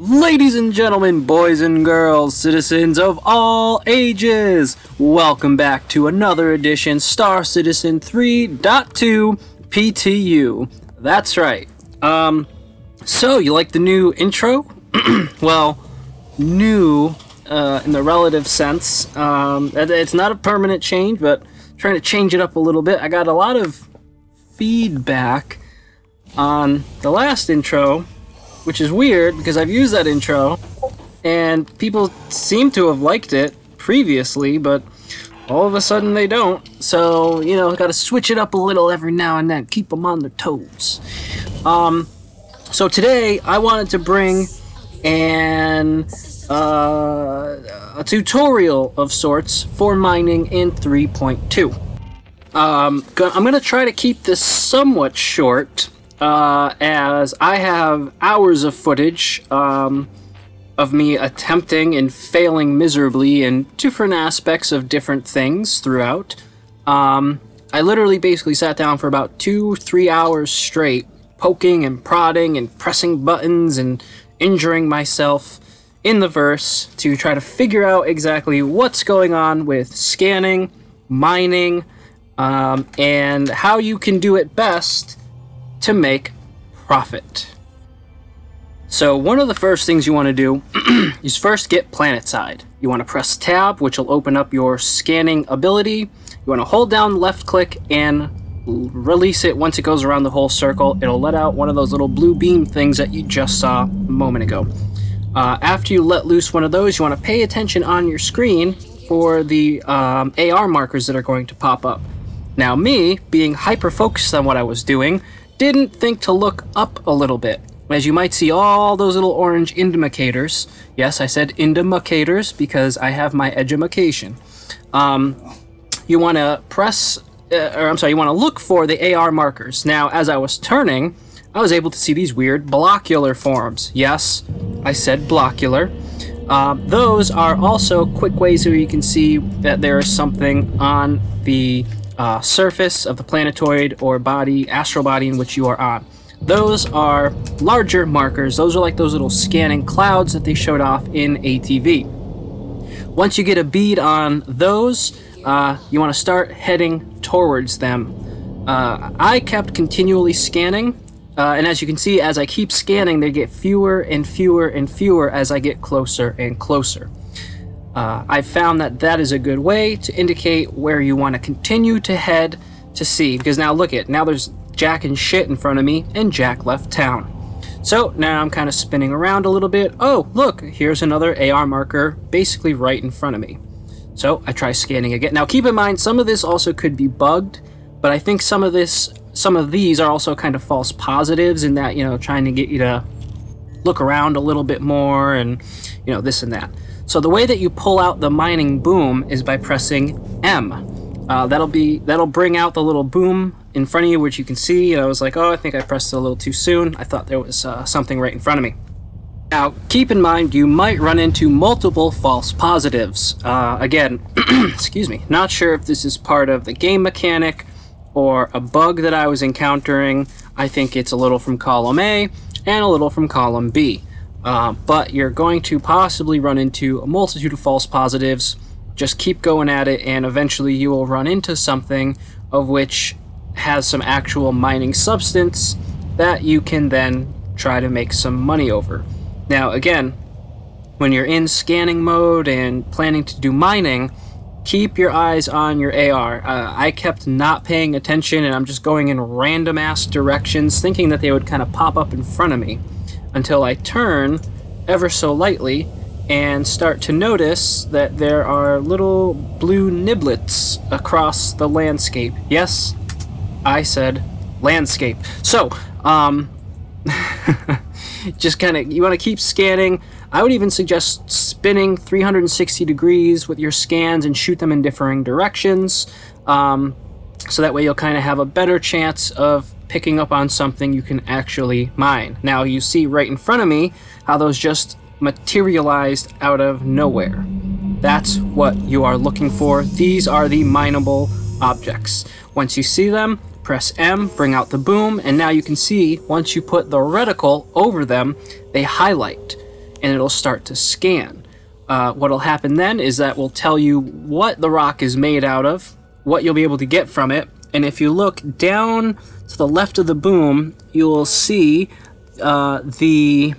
Ladies and gentlemen, boys and girls, citizens of all ages, welcome back to another edition Star Citizen 3.2 PTU. That's right. So you like the new intro? Well, new in the relative sense. It's not a permanent change, but trying to change it up a little bit. I got a lot of feedback on the last intro, which is weird because I've used that intro and people seem to have liked it previously, but all of a sudden they don't. So, you know, gotta switch it up a little every now and then, keep them on their toes. So today I wanted to bring a tutorial of sorts for mining in 3.2. I'm gonna try to keep this somewhat short, as I have hours of footage of me attempting and failing miserably in different aspects of different things throughout. I literally basically sat down for about 2-3 hours straight, poking and prodding and pressing buttons and injuring myself in the verse to try to figure out exactly what's going on with scanning, mining, and how you can do it best to make profit. So one of the first things you want to do is first get PlanetSide. You want to press tab, which will open up your scanning ability. You want to hold down left click and release it. Once it goes around the whole circle, it'll let out one of those little blue beam things that you just saw a moment ago. After you let loose one of those, you want to pay attention on your screen for the AR markers that are going to pop up. Now me, being hyper focused on what I was doing, didn't think to look up a little bit. As you might see all those little orange indicators. Yes, I said indicators because I have my edumacation. You want to press, you want to look for the AR markers. Now, as I was turning, I was able to see these weird blockular forms. Yes, I said blockular. Those are also quick ways where you can see that there is something on the surface of the planetoid or body, astral body in which you are on. Those are larger markers. Those are like those little scanning clouds that they showed off in ATV. Once you get a bead on those, you want to start heading towards them. I kept continually scanning, and as you can see, as I keep scanning, they get fewer and fewer and fewer as I get closer and closer. I've found that that is a good way to indicate where you want to continue to head to see, because now look at, now there's Jack and shit in front of me, and Jack left town. So now I'm kind of spinning around a little bit. Oh, look, here's another AR marker basically right in front of me. So I try scanning again. Now keep in mind, some of this also could be bugged, but I think some of these are also kind of false positives in that, you know, trying to get you to look around a little bit more and, you know, this and that. So the way that you pull out the mining boom is by pressing M. That'll bring out the little boom in front of you, which you can see. And I was like, oh, I think I pressed it a little too soon. I thought there was something right in front of me. Now, keep in mind, you might run into multiple false positives. Again, excuse me, not sure if this is part of the game mechanic or a bug that I was encountering. I think it's a little from column A and a little from column B. But you're going to possibly run into a multitude of false positives. Just keep going at it, and eventually you will run into something of which has some actual mining substance that you can then try to make some money over. Now again, when you're in scanning mode and planning to do mining, keep your eyes on your AR. I kept not paying attention, and I'm just going in random ass directions thinking that they would kind of pop up in front of me, until I turn ever so lightly and start to notice that there are little blue niblets across the landscape. Yes, I said landscape. So, just kind of, you want to keep scanning. I would even suggest spinning 360 degrees with your scans and shoot them in differing directions. So that way you'll kind of have a better chance of picking up on something you can actually mine. Now you see right in front of me how those just materialized out of nowhere. That's what you are looking for. These are the mineable objects. Once you see them, press M, bring out the boom, and now you can see once you put the reticle over them, they highlight. and it'll start to scan. What'll happen then is that will tell you what the rock is made out of, what you'll be able to get from it, and if you look down to the left of the boom, you'll see the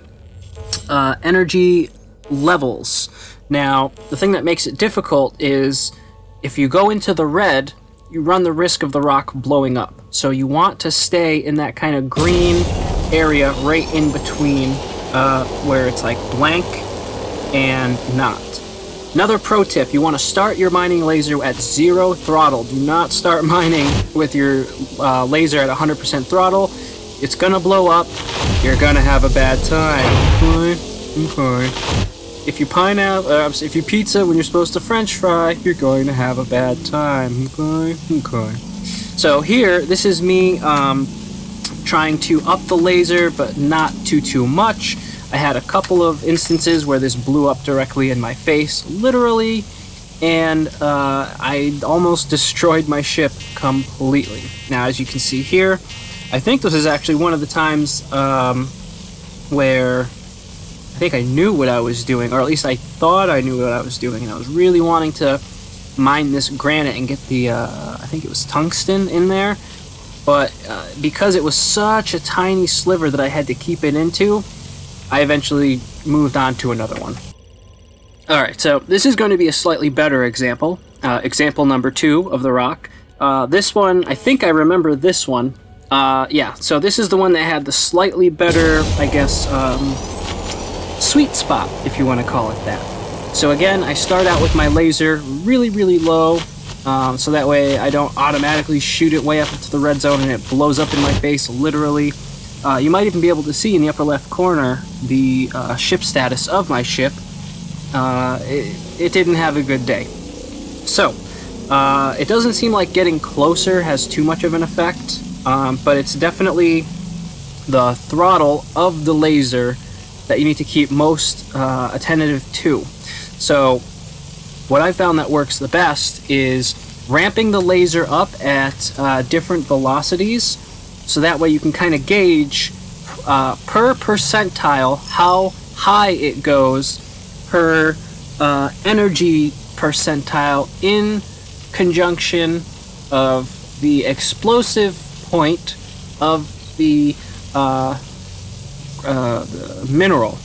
energy levels. Now, the thing that makes it difficult is if you go into the red, you run the risk of the rock blowing up. So you want to stay in that kind of green area right in between where it's like blank and not. Another pro tip, you want to start your mining laser at 0 throttle. Do not start mining with your laser at 100% throttle. It's gonna blow up. You're gonna have a bad time. Okay. If you pizza when you're supposed to French fry, you're going to have a bad time. Okay. So here, this is me trying to up the laser, but not too much. I had a couple of instances where this blew up directly in my face, literally, and I almost destroyed my ship completely. Now, as you can see here, I think this is actually one of the times where I think I knew what I was doing, or at least I thought I knew what I was doing, and I was really wanting to mine this granite and get the, I think it was tungsten in there, but because it was such a tiny sliver that I had to keep it into, I eventually moved on to another one. Alright, so this is going to be a slightly better example. Example number 2 of the rock. This one, I think I remember this one. Yeah, so this is the one that had the slightly better, I guess, sweet spot, if you want to call it that. So again, I start out with my laser really low, so that way I don't automatically shoot it way up into the red zone and it blows up in my face, literally. You might even be able to see in the upper left corner the ship status of my ship. It didn't have a good day. So, it doesn't seem like getting closer has too much of an effect, but it's definitely the throttle of the laser that you need to keep most attentive to. So, what I found that works the best is ramping the laser up at different velocities, so that way you can kind of gauge per percentile how high it goes per energy percentile in conjunction of the explosive point of the mineral.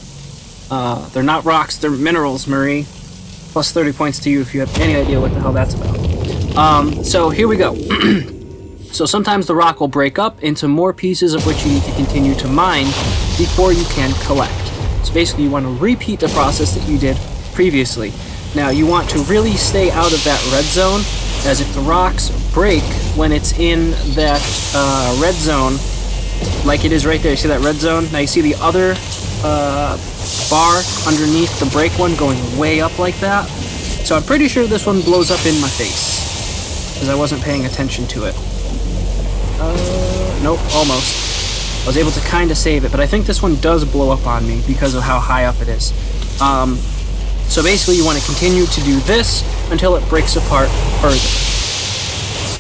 They're not rocks, they're minerals, Marie. Plus 30 points to you if you have any idea what the hell that's about. So here we go. So sometimes the rock will break up into more pieces of which you need to continue to mine before you can collect. So basically you want to repeat the process that you did previously. Now you want to really stay out of that red zone, as if the rocks break when it's in that red zone, like it is right there. You see that red zone? Now you see the other bar underneath the break one going way up like that? So I'm pretty sure this one blows up in my face, because I wasn't paying attention to it. Nope, almost. I was able to kind of save it, but I think this one does blow up on me because of how high up it is. So basically you want to continue to do this until it breaks apart further.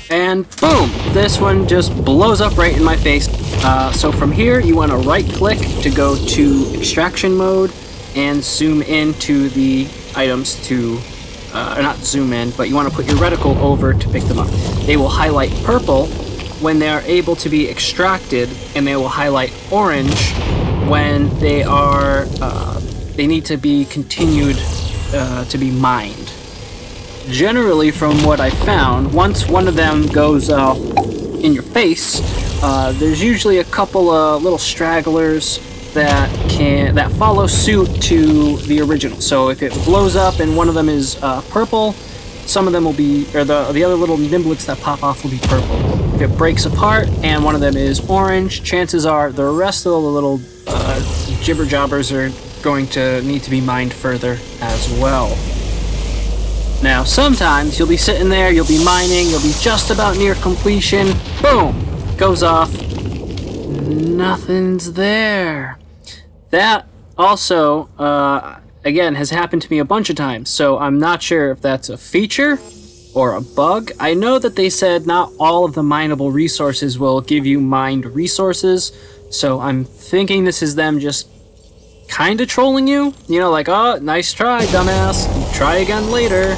And boom! This one just blows up right in my face. So from here you want to right click to go to extraction mode and zoom into the items to, or not zoom in, but you want to put your reticle over to pick them up. They will highlight purple when they are able to be extracted, and they will highlight orange when they are they need to be continued to be mined. Generally, from what I found, once one of them goes in your face, there's usually a couple of little stragglers that follow suit to the original. So if it blows up and one of them is purple, some of them will be, or the other little nimblets that pop off will be purple. If it breaks apart and one of them is orange, chances are the rest of the little jibber jobbers are going to need to be mined further as well. Now sometimes you'll be sitting there, you'll be mining, you'll be just about near completion, boom, goes off, nothing's there. That also, again, has happened to me a bunch of times, so I'm not sure if that's a feature or a bug. I know that they said not all of the mineable resources will give you mined resources, so I'm thinking this is them just kind of trolling you. You know, like, oh, nice try, dumbass. Try again later.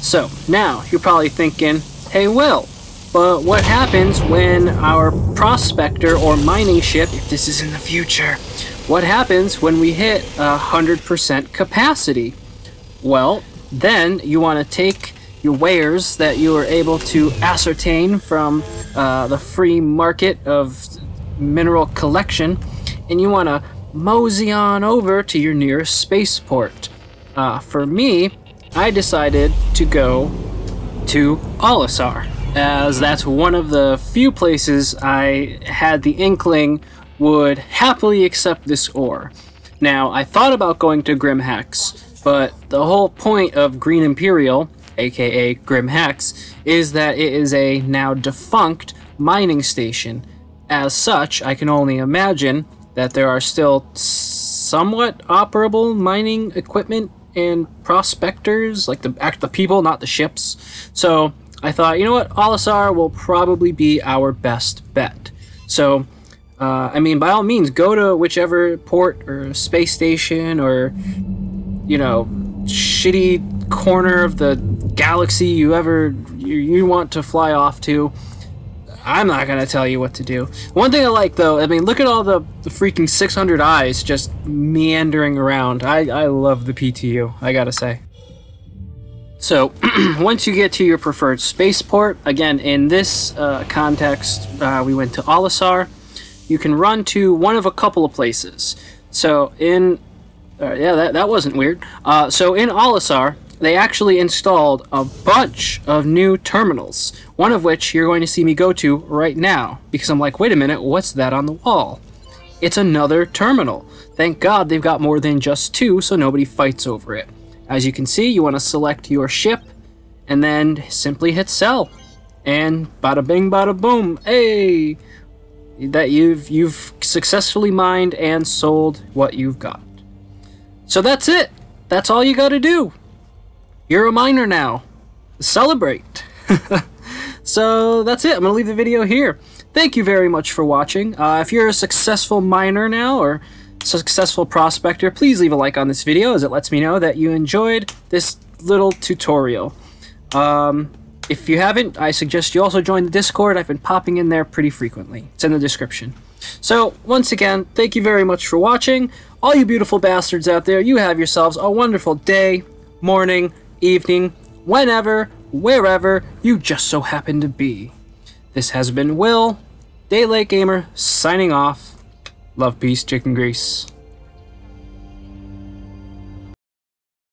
So, now, you're probably thinking, hey, Will, but what happens when our prospector or mining ship, if this is in the future, what happens when we hit 100% capacity? Well, then you want to take your wares that you were able to ascertain from the free market of mineral collection, and you want to mosey on over to your nearest spaceport. For me, I decided to go to Olisar, as that's one of the few places I had the inkling would happily accept this ore. Now, I thought about going to Grim Hex, but the whole point of Green Imperial, aka Grim Hex, is that it is a now defunct mining station. As such, I can only imagine that there are still somewhat operable mining equipment and prospectors, like the people, not the ships. So I thought, you know what, Olisar will probably be our best bet. So, I mean, by all means, go to whichever port or space station or, you know, shitty corner of the galaxy you want to fly off to. I'm not going to tell you what to do. One thing I like, though, I mean, look at all the freaking 600 eyes just meandering around. I love the PTU, I gotta say. So, once you get to your preferred spaceport, again, in this context, we went to Olisar. You can run to one of a couple of places. So, yeah, that wasn't weird. So, in Olisar, they actually installed a bunch of new terminals, one of which you're going to see me go to right now, because I'm like, wait a minute, what's that on the wall? It's another terminal. Thank God they've got more than just two, so nobody fights over it. As you can see, you want to select your ship, and then simply hit sell. And bada bing, bada boom, hey! That you've successfully mined and sold what you've got. So that's it. That's all you gotta do. You're a miner now. Celebrate. So that's it. I'm going to leave the video here. Thank you very much for watching. If you're a successful miner now or successful prospector, please leave a like on this video, as it lets me know that you enjoyed this little tutorial. If you haven't, I suggest you also join the Discord. I've been popping in there pretty frequently. It's in the description. So, once again, thank you very much for watching. All you beautiful bastards out there, you have yourselves a wonderful day, morning, evening, whenever, wherever you just so happen to be. This has been Will, Daylight Gamer, signing off. Love, peace, chicken grease.